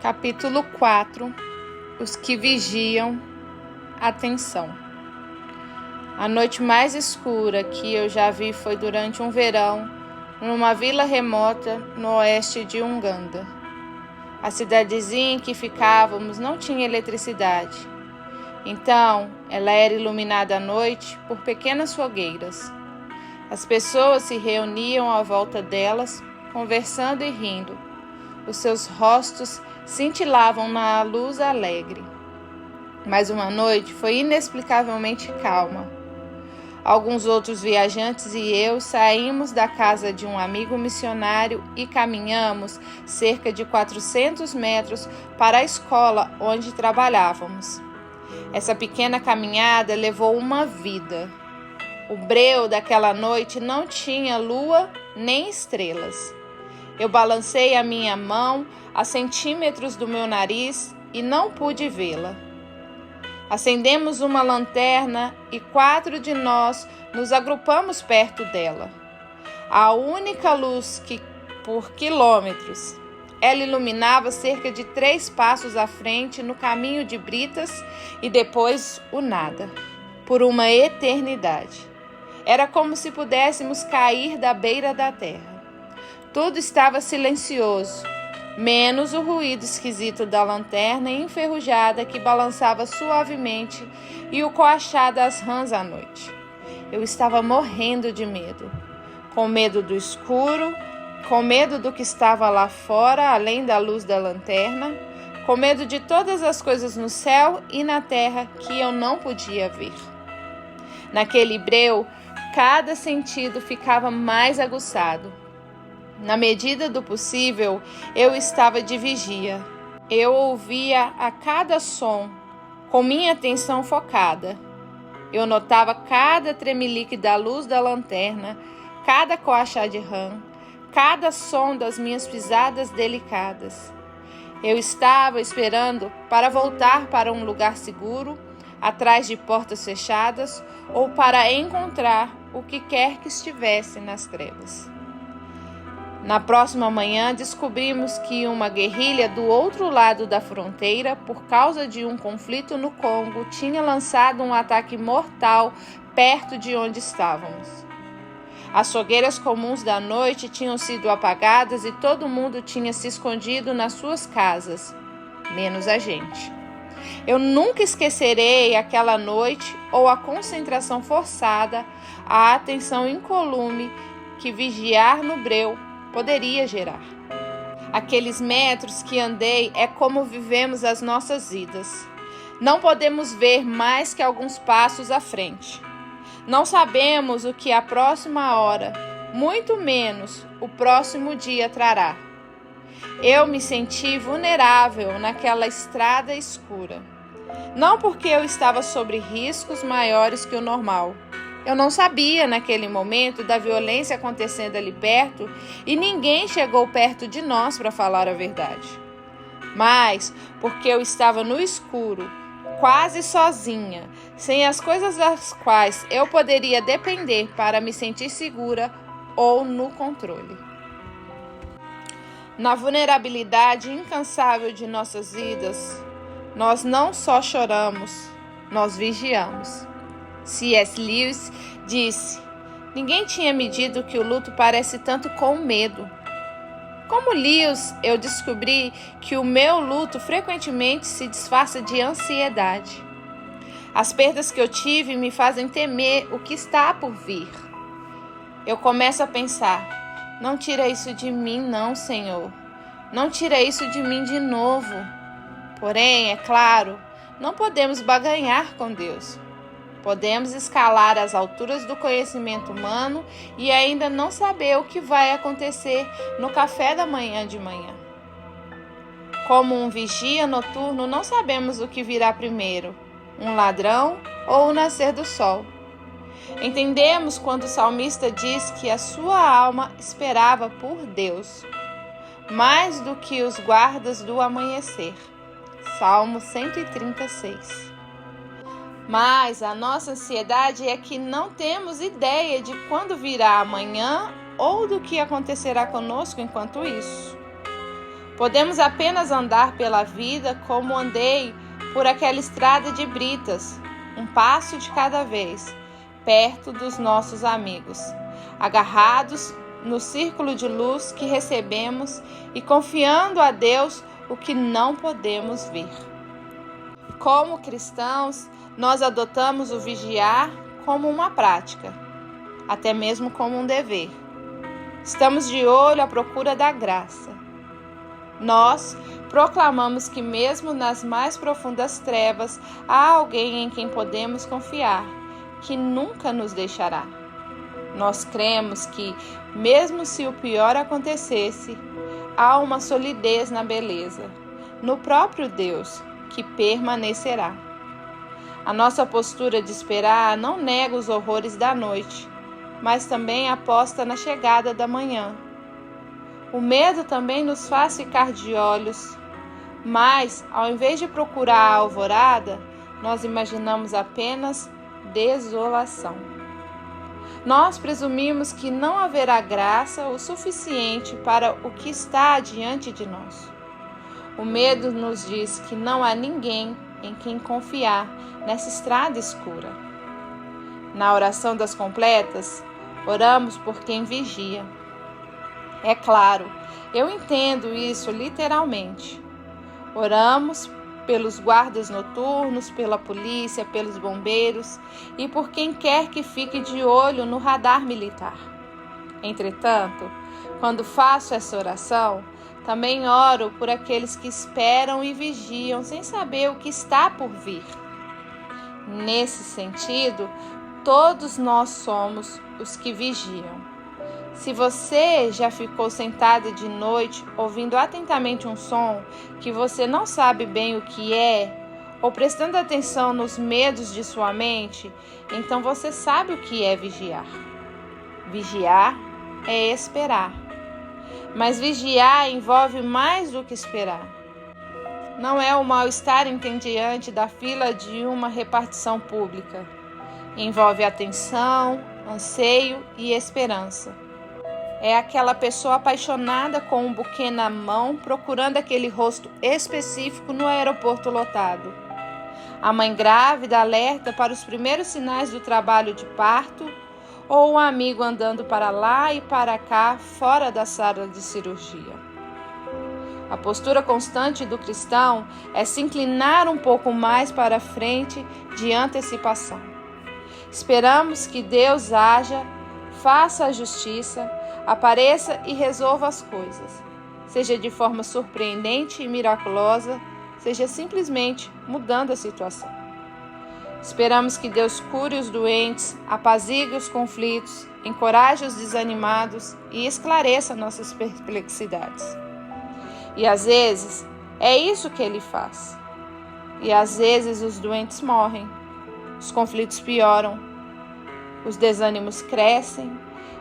Capítulo 4. Os que vigiam. Atenção. A noite mais escura que eu já vi foi durante um verão, numa vila remota no oeste de Uganda. A cidadezinha em que ficávamos não tinha eletricidade. Então, ela era iluminada à noite por pequenas fogueiras. As pessoas se reuniam à volta delas, conversando e rindo. Os seus rostos cintilavam na luz alegre. Mas uma noite foi inexplicavelmente calma. Alguns outros viajantes e eu saímos da casa de um amigo missionário e caminhamos cerca de 400 metros para a escola onde trabalhávamos. Essa pequena caminhada levou uma vida. O breu daquela noite não tinha lua nem estrelas. Eu balancei a minha mão a centímetros do meu nariz e não pude vê-la. Acendemos uma lanterna e 4 de nós nos agrupamos perto dela. A única luz que, por quilômetros, ela iluminava cerca de 3 passos à frente no caminho de Britas e depois o nada, por uma eternidade. Era como se pudéssemos cair da beira da terra. Tudo estava silencioso, menos o ruído esquisito da lanterna enferrujada que balançava suavemente e o coachar das rãs à noite. Eu estava morrendo de medo, com medo do escuro, com medo do que estava lá fora, além da luz da lanterna, com medo de todas as coisas no céu e na terra que eu não podia ver. Naquele breu, cada sentido ficava mais aguçado. Na medida do possível, eu estava de vigia. Eu ouvia a cada som, com minha atenção focada. Eu notava cada tremelique da luz da lanterna, cada coachar de rã, cada som das minhas pisadas delicadas. Eu estava esperando para voltar para um lugar seguro, atrás de portas fechadas, ou para encontrar o que quer que estivesse nas trevas. Na próxima manhã, descobrimos que uma guerrilha do outro lado da fronteira, por causa de um conflito no Congo, tinha lançado um ataque mortal perto de onde estávamos. As fogueiras comuns da noite tinham sido apagadas e todo mundo tinha se escondido nas suas casas, menos a gente. Eu nunca esquecerei aquela noite ou a concentração forçada, a atenção incolume que vigiar no breu poderia gerar. Aqueles metros que andei é como vivemos as nossas vidas. Não podemos ver mais que alguns passos à frente. Não sabemos o que a próxima hora, muito menos o próximo dia trará. Eu me senti vulnerável naquela estrada escura. Não porque eu estava sob riscos maiores que o normal. Eu não sabia naquele momento da violência acontecendo ali perto e ninguém chegou perto de nós para falar a verdade. Mas porque eu estava no escuro, quase sozinha, sem as coisas das quais eu poderia depender para me sentir segura ou no controle. Na vulnerabilidade incansável de nossas vidas, nós não só choramos, nós vigiamos. C.S. Lewis disse: ninguém tinha medido que o luto parece tanto com o medo. Como Lewis, eu descobri que o meu luto frequentemente se disfarça de ansiedade. As perdas que eu tive me fazem temer o que está por vir. Eu começo a pensar: não tira isso de mim não, Senhor. Não tira isso de mim de novo. Porém, é claro, não podemos barganhar com Deus. Podemos escalar as alturas do conhecimento humano e ainda não saber o que vai acontecer no café da manhã de manhã. Como um vigia noturno, não sabemos o que virá primeiro, um ladrão ou o nascer do sol. Entendemos quando o salmista diz que a sua alma esperava por Deus, mais do que os guardas do amanhecer. Salmo 136. Mas a nossa ansiedade é que não temos ideia de quando virá amanhã ou do que acontecerá conosco enquanto isso. Podemos apenas andar pela vida como andei por aquela estrada de britas, um passo de cada vez, perto dos nossos amigos, agarrados no círculo de luz que recebemos e confiando a Deus o que não podemos ver. Como cristãos, nós adotamos o vigiar como uma prática, até mesmo como um dever. Estamos de olho à procura da graça. Nós proclamamos que mesmo nas mais profundas trevas há alguém em quem podemos confiar, que nunca nos deixará. Nós cremos que, mesmo se o pior acontecesse, há uma solidez na beleza, no próprio Deus, que permanecerá. A nossa postura de esperar não nega os horrores da noite, mas também aposta na chegada da manhã. O medo também nos faz ficar de olhos, mas, ao invés de procurar a alvorada, nós imaginamos apenas desolação. Nós presumimos que não haverá graça o suficiente para o que está diante de nós. O medo nos diz que não há ninguém em quem confiar nessa estrada escura. Na oração das completas, oramos por quem vigia. É claro, eu entendo isso literalmente. Oramos pelos guardas noturnos, pela polícia, pelos bombeiros e por quem quer que fique de olho no radar militar. Entretanto, quando faço essa oração, também oro por aqueles que esperam e vigiam sem saber o que está por vir. Nesse sentido, todos nós somos os que vigiam. Se você já ficou sentado de noite ouvindo atentamente um som que você não sabe bem o que é, ou prestando atenção nos medos de sua mente, então você sabe o que é vigiar. Vigiar é esperar. Mas vigiar envolve mais do que esperar. Não é o mal-estar entediante da fila de uma repartição pública. Envolve atenção, anseio e esperança. É aquela pessoa apaixonada com um buquê na mão, procurando aquele rosto específico no aeroporto lotado. A mãe grávida alerta para os primeiros sinais do trabalho de parto, ou um amigo andando para lá e para cá, fora da sala de cirurgia. A postura constante do cristão é se inclinar um pouco mais para frente de antecipação. Esperamos que Deus haja, faça a justiça, apareça e resolva as coisas, seja de forma surpreendente e miraculosa, seja simplesmente mudando a situação. Esperamos que Deus cure os doentes, apazigue os conflitos, encoraje os desanimados e esclareça nossas perplexidades. E às vezes é isso que Ele faz. E às vezes os doentes morrem, os conflitos pioram, os desânimos crescem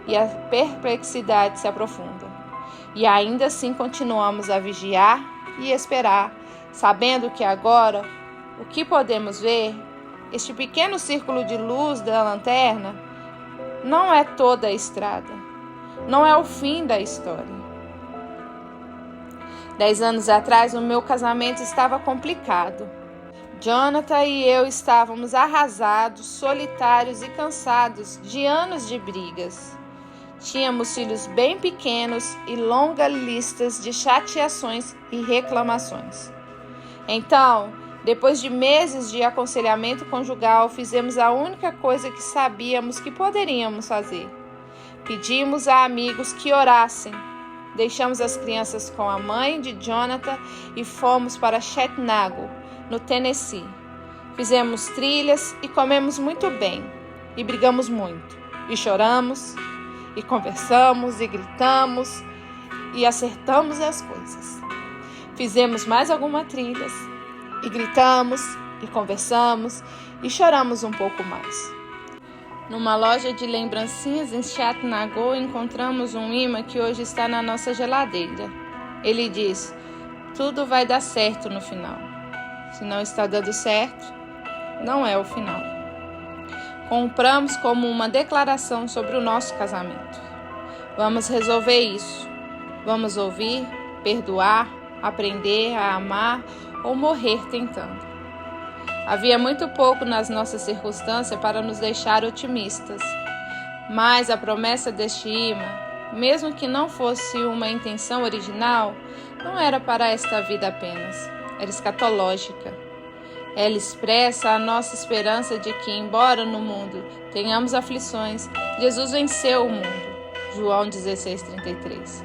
e a perplexidade se aprofunda. E ainda assim continuamos a vigiar e esperar, sabendo que agora o que podemos ver, este pequeno círculo de luz da lanterna, não é toda a estrada, não é o fim da história. 10 anos atrás, o meu casamento estava complicado. Jonathan e eu estávamos arrasados, solitários e cansados de anos de brigas. Tínhamos filhos bem pequenos e longas listas de chateações e reclamações. Então, depois de meses de aconselhamento conjugal, fizemos a única coisa que sabíamos que poderíamos fazer. Pedimos a amigos que orassem. Deixamos as crianças com a mãe de Jonathan e fomos para Chattanooga, no Tennessee. Fizemos trilhas e comemos muito bem. E brigamos muito. E choramos, e conversamos, e gritamos, e acertamos as coisas. Fizemos mais algumas trilhas, e gritamos, e conversamos, e choramos um pouco mais. Numa loja de lembrancinhas em Chattanooga, encontramos um imã que hoje está na nossa geladeira. Ele diz: tudo vai dar certo no final. Se não está dando certo, não é o final. Compramos como uma declaração sobre o nosso casamento. Vamos resolver isso. Vamos ouvir, perdoar, aprender a amar ou morrer tentando. Havia muito pouco nas nossas circunstâncias para nos deixar otimistas, mas a promessa deste imã, mesmo que não fosse uma intenção original, não era para esta vida apenas, era escatológica. Ela expressa a nossa esperança de que, embora no mundo tenhamos aflições, Jesus venceu o mundo. João 16:33.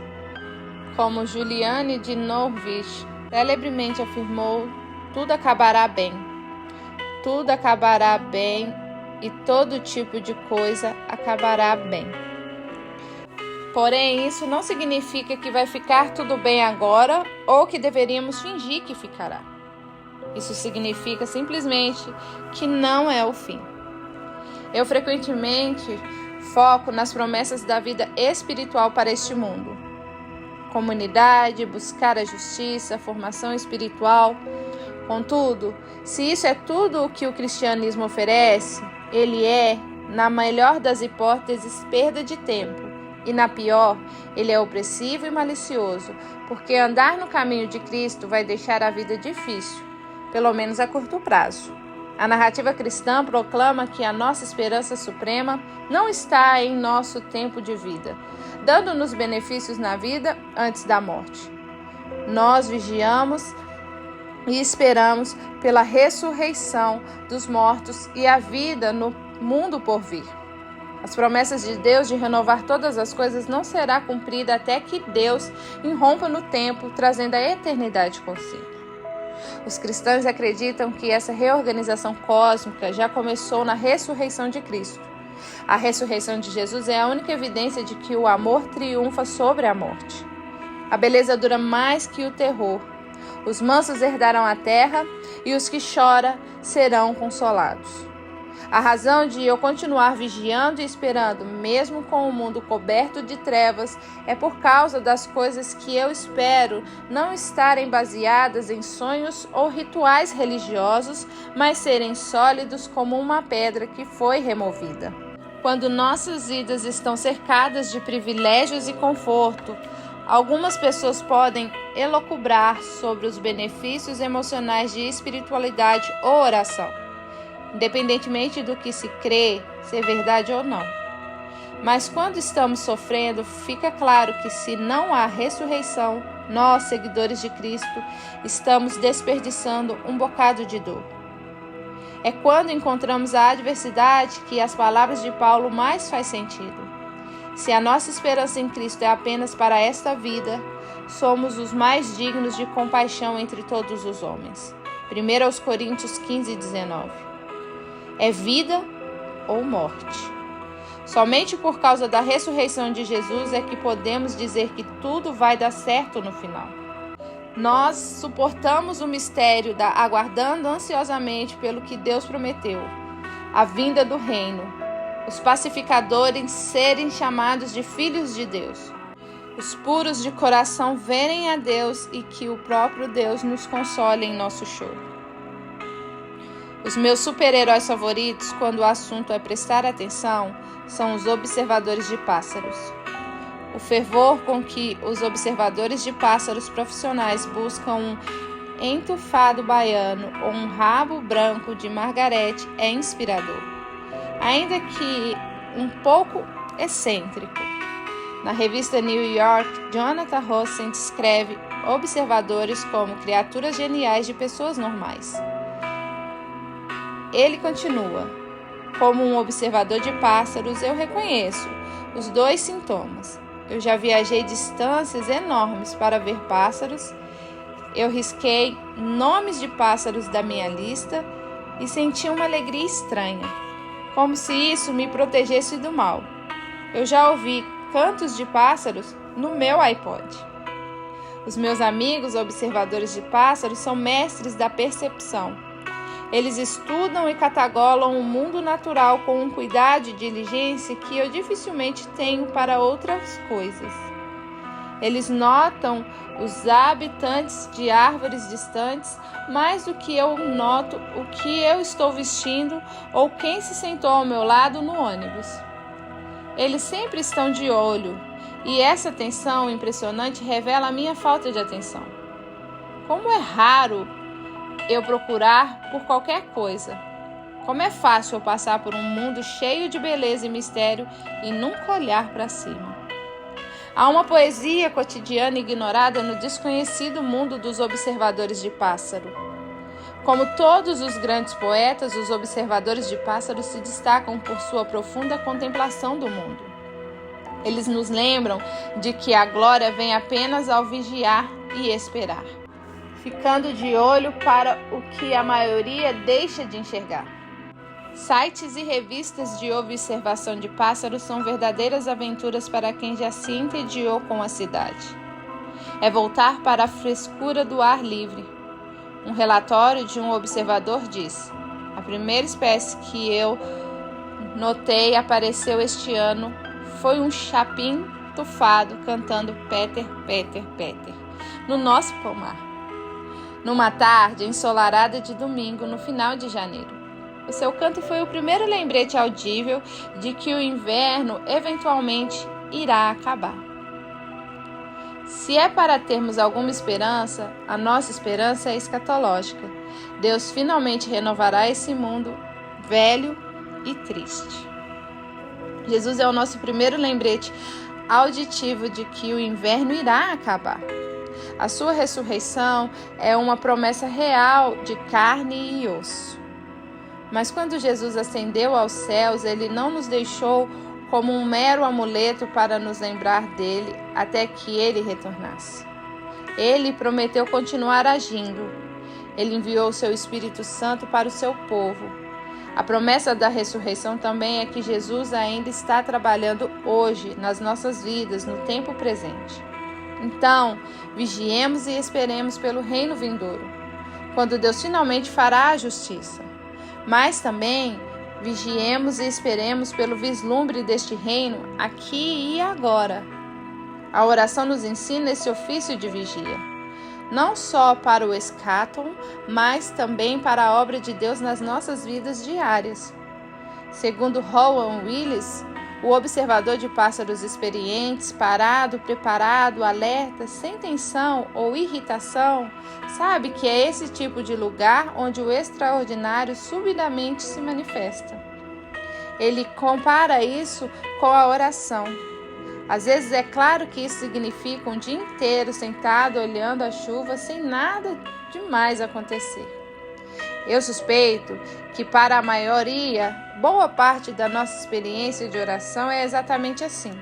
Como Juliane de Norwich celebremente afirmou, tudo acabará bem. Tudo acabará bem e todo tipo de coisa acabará bem. Porém, isso não significa que vai ficar tudo bem agora ou que deveríamos fingir que ficará. Isso significa simplesmente que não é o fim. Eu frequentemente foco nas promessas da vida espiritual para este mundo. Comunidade, buscar a justiça, formação espiritual. Contudo, se isso é tudo o que o cristianismo oferece, ele é, na melhor das hipóteses, perda de tempo. E na pior, ele é opressivo e malicioso, porque andar no caminho de Cristo vai deixar a vida difícil, pelo menos a curto prazo. A narrativa cristã proclama que a nossa esperança suprema não está em nosso tempo de vida, dando-nos benefícios na vida antes da morte. Nós vigiamos e esperamos pela ressurreição dos mortos e a vida no mundo por vir. As promessas de Deus de renovar todas as coisas não será cumprida até que Deus irrompa no tempo, trazendo a eternidade consigo. Os cristãos acreditam que essa reorganização cósmica já começou na ressurreição de Cristo. A ressurreição de Jesus é a única evidência de que o amor triunfa sobre a morte. A beleza dura mais que o terror. Os mansos herdarão a terra e os que choram serão consolados. A razão de eu continuar vigiando e esperando, mesmo com o mundo coberto de trevas, é por causa das coisas que eu espero não estarem baseadas em sonhos ou rituais religiosos, mas serem sólidos como uma pedra que foi removida. Quando nossas vidas estão cercadas de privilégios e conforto, algumas pessoas podem elocubrar sobre os benefícios emocionais de espiritualidade ou oração, independentemente do que se crê ser verdade ou não. Mas quando estamos sofrendo, fica claro que se não há ressurreição, nós, seguidores de Cristo, estamos desperdiçando um bocado de dor. É quando encontramos a adversidade que as palavras de Paulo mais faz sentido. Se a nossa esperança em Cristo é apenas para esta vida, somos os mais dignos de compaixão entre todos os homens. 1 Coríntios 15:19. É vida ou morte. Somente por causa da ressurreição de Jesus é que podemos dizer que tudo vai dar certo no final. Nós suportamos o mistério aguardando ansiosamente pelo que Deus prometeu, a vinda do reino, os pacificadores serem chamados de filhos de Deus, os puros de coração verem a Deus e que o próprio Deus nos console em nosso choro. Os meus super-heróis favoritos, quando o assunto é prestar atenção, são os observadores de pássaros. O fervor com que os observadores de pássaros profissionais buscam um entufado baiano ou um rabo branco de margarete é inspirador, ainda que um pouco excêntrico. Na revista New York, Jonathan Rosen descreve observadores como criaturas geniais de pessoas normais. Ele continua: como um observador de pássaros, eu reconheço os dois sintomas. Eu já viajei distâncias enormes para ver pássaros. Eu risquei nomes de pássaros da minha lista e senti uma alegria estranha, como se isso me protegesse do mal. Eu já ouvi cantos de pássaros no meu iPod. Os meus amigos observadores de pássaros são mestres da percepção. Eles estudam e catalogam o mundo natural com um cuidado e diligência que eu dificilmente tenho para outras coisas. Eles notam os habitantes de árvores distantes mais do que eu noto o que eu estou vestindo ou quem se sentou ao meu lado no ônibus. Eles sempre estão de olho, e essa atenção impressionante revela a minha falta de atenção. Como é raro eu procurar por qualquer coisa. Como é fácil eu passar por um mundo cheio de beleza e mistério e nunca olhar para cima. Há uma poesia cotidiana ignorada no desconhecido mundo dos observadores de pássaro. Como todos os grandes poetas, os observadores de pássaros se destacam por sua profunda contemplação do mundo. Eles nos lembram de que a glória vem apenas ao vigiar e esperar, ficando de olho para o que a maioria deixa de enxergar. Sites e revistas de observação de pássaros são verdadeiras aventuras para quem já se entediou com a cidade. É voltar para a frescura do ar livre. Um relatório de um observador diz: a primeira espécie que eu notei apareceu este ano foi um chapim tufado cantando Peter, Peter, Peter, no nosso pomar, numa tarde ensolarada de domingo no final de janeiro. O seu canto foi o primeiro lembrete audível de que o inverno eventualmente irá acabar. Se é para termos alguma esperança, a nossa esperança é escatológica. Deus finalmente renovará esse mundo velho e triste. Jesus é o nosso primeiro lembrete auditivo de que o inverno irá acabar. A sua ressurreição é uma promessa real de carne e osso. Mas quando Jesus ascendeu aos céus, ele não nos deixou como um mero amuleto para nos lembrar dele até que ele retornasse. Ele prometeu continuar agindo. Ele enviou o seu Espírito Santo para o seu povo. A promessa da ressurreição também é que Jesus ainda está trabalhando hoje nas nossas vidas, no tempo presente. Então, vigiemos e esperemos pelo reino vindouro, quando Deus finalmente fará a justiça. Mas também vigiemos e esperemos pelo vislumbre deste reino aqui e agora. A oração nos ensina esse ofício de vigia, não só para o escáton, mas também para a obra de Deus nas nossas vidas diárias. Segundo Rowan Willis, o observador de pássaros experientes, parado, preparado, alerta, sem tensão ou irritação, sabe que é esse tipo de lugar onde o extraordinário subitamente se manifesta. Ele compara isso com a oração. Às vezes é claro que isso significa um dia inteiro sentado olhando a chuva sem nada demais acontecer. Eu suspeito que para a maioria, boa parte da nossa experiência de oração é exatamente assim.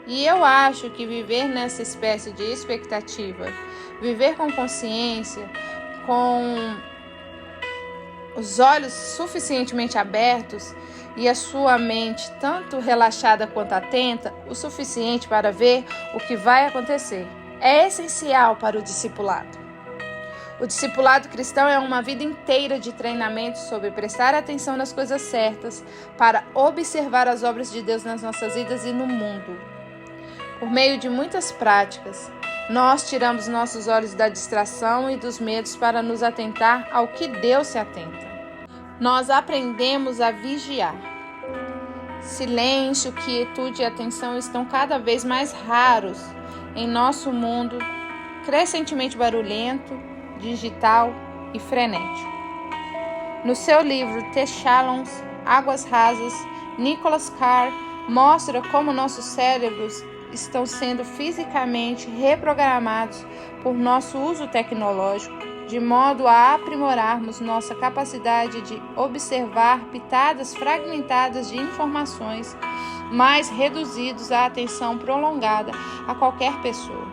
E eu acho que viver nessa espécie de expectativa, viver com consciência, com os olhos suficientemente abertos e a sua mente tanto relaxada quanto atenta, o suficiente para ver o que vai acontecer, é essencial para o discipulado. O discipulado cristão é uma vida inteira de treinamento sobre prestar atenção nas coisas certas para observar as obras de Deus nas nossas vidas e no mundo. Por meio de muitas práticas, nós tiramos nossos olhos da distração e dos medos para nos atentar ao que Deus se atenta. Nós aprendemos a vigiar. Silêncio, quietude e atenção estão cada vez mais raros em nosso mundo crescentemente barulhento, digital e frenético. No seu livro The Shallows, Águas Rasas, Nicholas Carr mostra como nossos cérebros estão sendo fisicamente reprogramados por nosso uso tecnológico, de modo a aprimorarmos nossa capacidade de observar pitadas fragmentadas de informações, mais reduzidos à atenção prolongada a qualquer pessoa,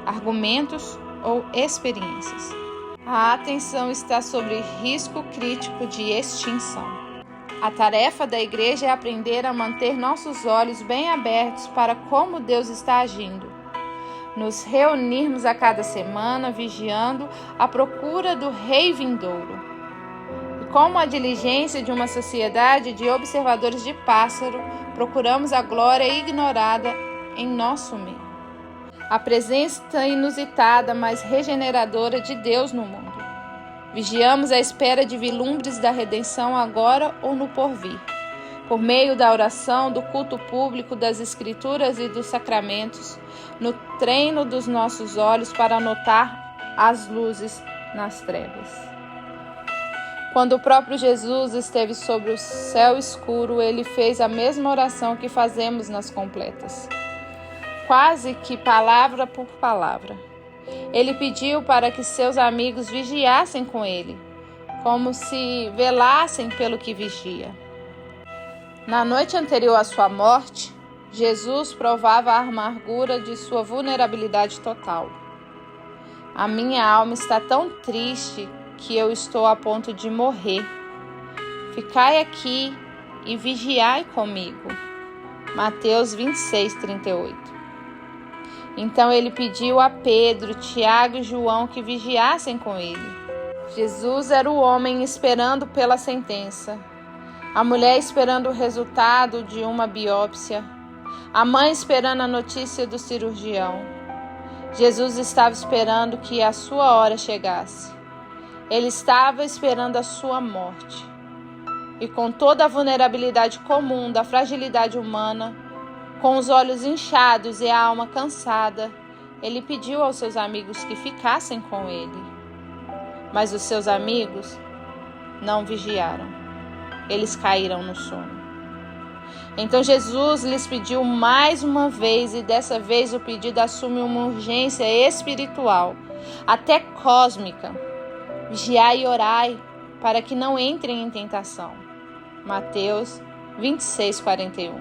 argumentos ou experiências. A atenção está sob risco crítico de extinção. A tarefa da igreja é aprender a manter nossos olhos bem abertos para como Deus está agindo. Nos reunirmos a cada semana, vigiando à procura do Rei vindouro. E como a diligência de uma sociedade de observadores de pássaro, procuramos a glória ignorada em nosso meio. A presença inusitada, mas regeneradora de Deus no mundo. Vigiamos à espera de vislumbres da redenção agora ou no porvir. Por meio da oração, do culto público, das escrituras e dos sacramentos, no treino dos nossos olhos para notar as luzes nas trevas. Quando o próprio Jesus esteve sobre o céu escuro, ele fez a mesma oração que fazemos nas completas, quase que palavra por palavra. Ele pediu para que seus amigos vigiassem com ele, como se velassem pelo que vigia. Na noite anterior à sua morte, Jesus provava a amargura de sua vulnerabilidade total. A minha alma está tão triste que eu estou a ponto de morrer. Ficai aqui e vigiai comigo. Mateus 26:38. Então ele pediu a Pedro, Tiago e João que vigiassem com ele. Jesus era o homem esperando pela sentença, a mulher esperando o resultado de uma biópsia, a mãe esperando a notícia do cirurgião. Jesus estava esperando que a sua hora chegasse. Ele estava esperando a sua morte. E com toda a vulnerabilidade comum da fragilidade humana, com os olhos inchados e a alma cansada, ele pediu aos seus amigos que ficassem com ele. Mas os seus amigos não vigiaram. Eles caíram no sono. Então Jesus lhes pediu mais uma vez, e dessa vez o pedido assume uma urgência espiritual, até cósmica. Vigiai e orai, para que não entrem em tentação. Mateus 26:41.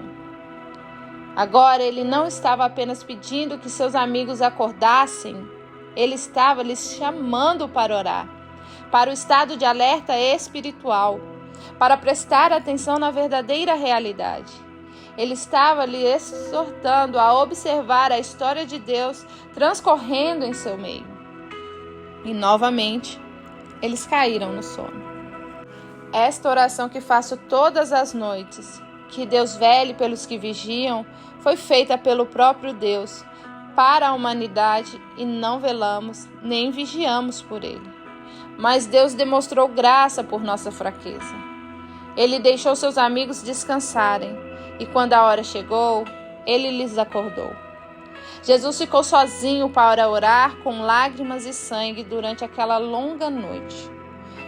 Agora ele não estava apenas pedindo que seus amigos acordassem, ele estava lhes chamando para orar, para o estado de alerta espiritual, para prestar atenção na verdadeira realidade. Ele estava lhe exortando a observar a história de Deus transcorrendo em seu meio. E novamente, eles caíram no sono. Esta oração que faço todas as noites, que Deus vele pelos que vigiam, foi feita pelo próprio Deus para a humanidade e não velamos nem vigiamos por ele. Mas Deus demonstrou graça por nossa fraqueza. Ele deixou seus amigos descansarem e quando a hora chegou, ele lhes acordou. Jesus ficou sozinho para orar com lágrimas e sangue durante aquela longa noite.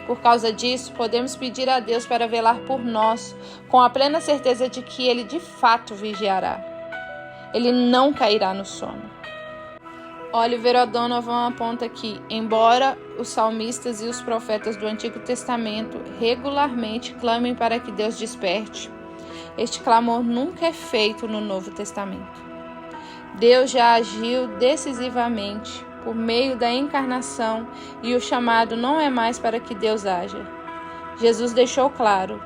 Por causa disso, podemos pedir a Deus para velar por nós, com a plena certeza de que Ele de fato vigiará. Ele não cairá no sono. Oliver O'Donovan aponta que, embora os salmistas e os profetas do Antigo Testamento regularmente clamem para que Deus desperte, este clamor nunca é feito no Novo Testamento. Deus já agiu decisivamente por meio da encarnação e o chamado não é mais para que Deus haja. Jesus deixou claro: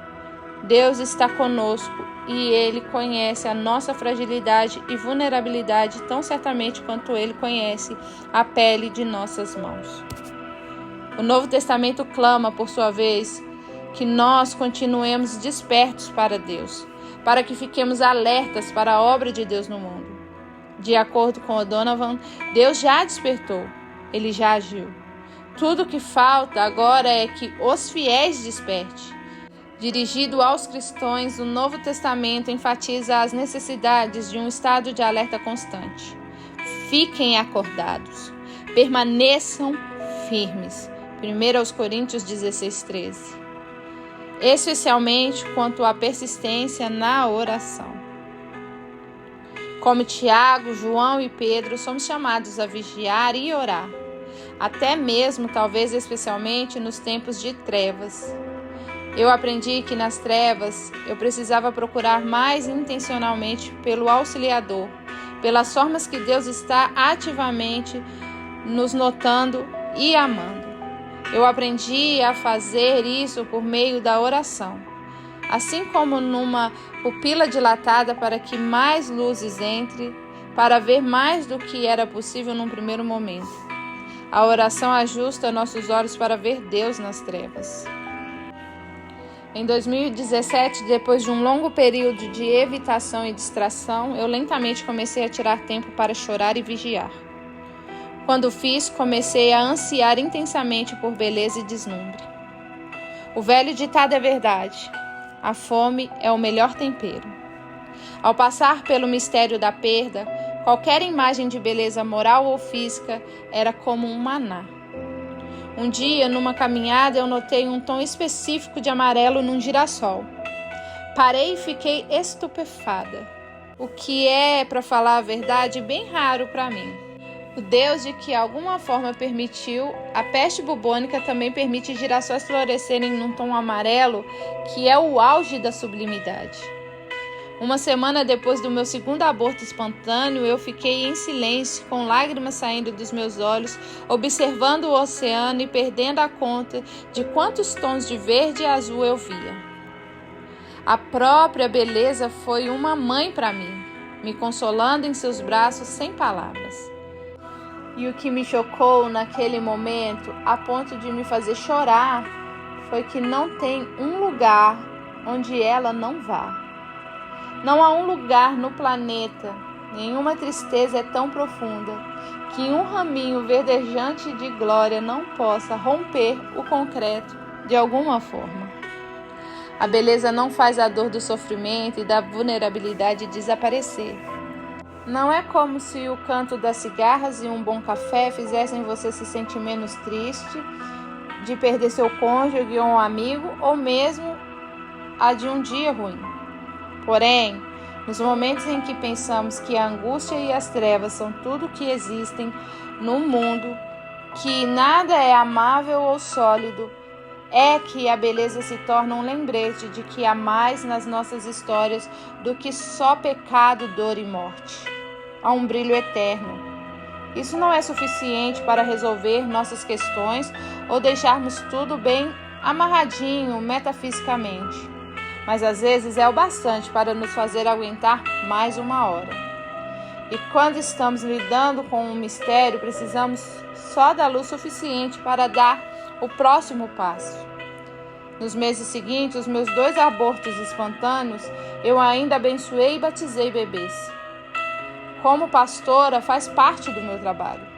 Deus está conosco e Ele conhece a nossa fragilidade e vulnerabilidade tão certamente quanto Ele conhece a pele de nossas mãos. O Novo Testamento clama, por sua vez, que nós continuemos despertos para Deus, para que fiquemos alertas para a obra de Deus no mundo. De acordo com O'Donovan, Deus já despertou, Ele já agiu. Tudo o que falta agora é que os fiéis despertem. Dirigido aos cristãos, o Novo Testamento enfatiza as necessidades de um estado de alerta constante. Fiquem acordados, permaneçam firmes. 1 Coríntios 16:13. Especialmente quanto à persistência na oração. Como Tiago, João e Pedro, somos chamados a vigiar e orar, até mesmo, talvez especialmente, nos tempos de trevas. Eu aprendi que nas trevas eu precisava procurar mais intencionalmente pelo auxiliador, pelas formas que Deus está ativamente nos notando e amando. Eu aprendi a fazer isso por meio da oração. Assim como numa pupila dilatada para que mais luzes entre, para ver mais do que era possível num primeiro momento. A oração ajusta nossos olhos para ver Deus nas trevas. Em 2017, depois de um longo período de evitação e distração, eu lentamente comecei a tirar tempo para chorar e vigiar. Quando fiz, comecei a ansiar intensamente por beleza e deslumbre. O velho ditado é verdade. A fome é o melhor tempero. Ao passar pelo mistério da perda, qualquer imagem de beleza moral ou física era como um maná. Um dia, numa caminhada, eu notei um tom específico de amarelo num girassol. Parei e fiquei estupefada. O que é, para falar a verdade, bem raro para mim. O Deus de que alguma forma permitiu a peste bubônica também permite girassóis florescerem num tom amarelo, que é o auge da sublimidade. Uma semana depois do meu segundo aborto espontâneo, eu fiquei em silêncio, com lágrimas saindo dos meus olhos, observando o oceano e perdendo a conta de quantos tons de verde e azul eu via. A própria beleza foi uma mãe para mim, me consolando em seus braços sem palavras. E o que me chocou naquele momento, a ponto de me fazer chorar, foi que não tem um lugar onde ela não vá. Não há um lugar no planeta, nenhuma tristeza é tão profunda, que um raminho verdejante de glória não possa romper o concreto de alguma forma. A beleza não faz a dor do sofrimento e da vulnerabilidade desaparecer. Não é como se o canto das cigarras e um bom café fizessem você se sentir menos triste de perder seu cônjuge ou um amigo, ou mesmo a de um dia ruim. Porém, nos momentos em que pensamos que a angústia e as trevas são tudo que existem no mundo, que nada é amável ou sólido, é que a beleza se torna um lembrete de que há mais nas nossas histórias do que só pecado, dor e morte. Há um brilho eterno. Isso não é suficiente para resolver nossas questões ou deixarmos tudo bem amarradinho metafisicamente. Mas às vezes é o bastante para nos fazer aguentar mais uma hora. E quando estamos lidando com um mistério, precisamos só da luz suficiente para dar o próximo passo. Nos meses seguintes, os meus 2 abortos espontâneos, eu ainda abençoei e batizei bebês. Como pastora, faz parte do meu trabalho.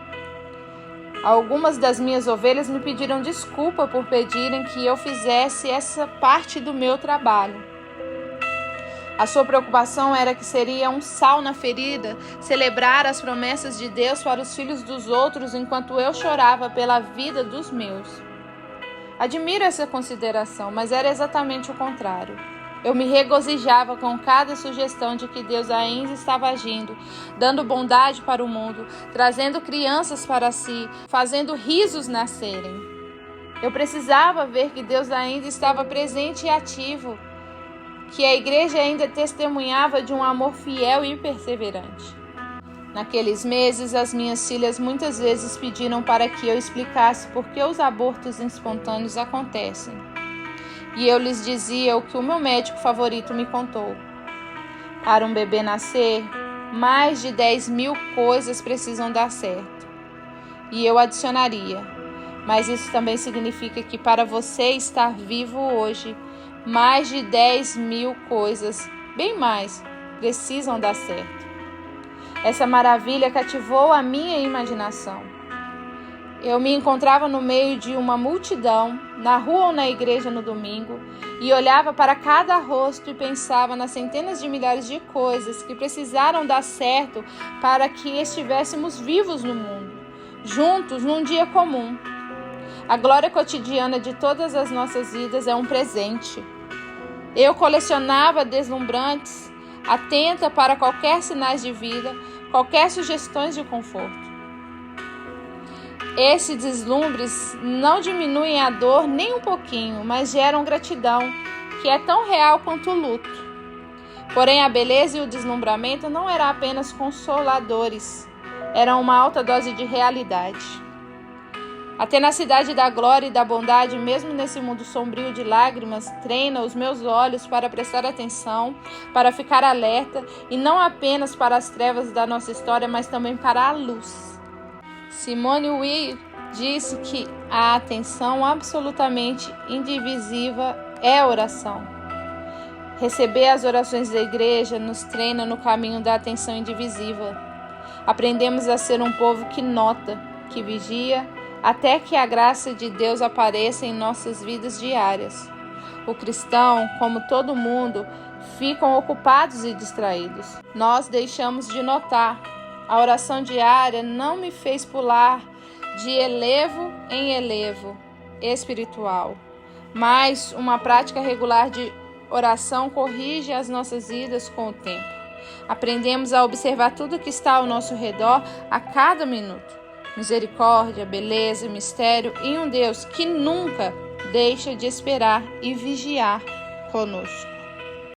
Algumas das minhas ovelhas me pediram desculpa por pedirem que eu fizesse essa parte do meu trabalho. A sua preocupação era que seria um sal na ferida celebrar as promessas de Deus para os filhos dos outros enquanto eu chorava pela vida dos meus. Admiro essa consideração, mas era exatamente o contrário. Eu me regozijava com cada sugestão de que Deus ainda estava agindo, dando bondade para o mundo, trazendo crianças para si, fazendo risos nascerem. Eu precisava ver que Deus ainda estava presente e ativo, que a igreja ainda testemunhava de um amor fiel e perseverante. Naqueles meses, as minhas filhas muitas vezes pediram para que eu explicasse por que os abortos espontâneos acontecem. E eu lhes dizia o que o meu médico favorito me contou. Para um bebê nascer, mais de 10.000 coisas precisam dar certo. E eu adicionaria, mas isso também significa que para você estar vivo hoje, mais de 10.000 coisas, bem mais, precisam dar certo. Essa maravilha cativou a minha imaginação. Eu me encontrava no meio de uma multidão, na rua ou na igreja no domingo, e olhava para cada rosto e pensava nas centenas de milhares de coisas que precisaram dar certo para que estivéssemos vivos no mundo, juntos num dia comum. A glória cotidiana de todas as nossas vidas é um presente. Eu colecionava deslumbrantes, atenta para qualquer sinais de vida, qualquer sugestões de conforto. Esses deslumbres não diminuem a dor nem um pouquinho, mas geram gratidão, que é tão real quanto o luto. Porém, a beleza e o deslumbramento não eram apenas consoladores, eram uma alta dose de realidade. A tenacidade da glória e da bondade, mesmo nesse mundo sombrio de lágrimas, treina os meus olhos para prestar atenção, para ficar alerta, e não apenas para as trevas da nossa história, mas também para a luz. Simone Weil disse que a atenção absolutamente indivisível é oração. Receber as orações da igreja nos treina no caminho da atenção indivisível. Aprendemos a ser um povo que nota, que vigia, até que a graça de Deus apareça em nossas vidas diárias. O cristão, como todo mundo, ficam ocupados e distraídos. Nós deixamos de notar. A oração diária não me fez pular de elevo em elevo espiritual, mas uma prática regular de oração corrige as nossas vidas com o tempo. Aprendemos a observar tudo que está ao nosso redor a cada minuto. Misericórdia, beleza, mistério e um Deus que nunca deixa de esperar e vigiar conosco.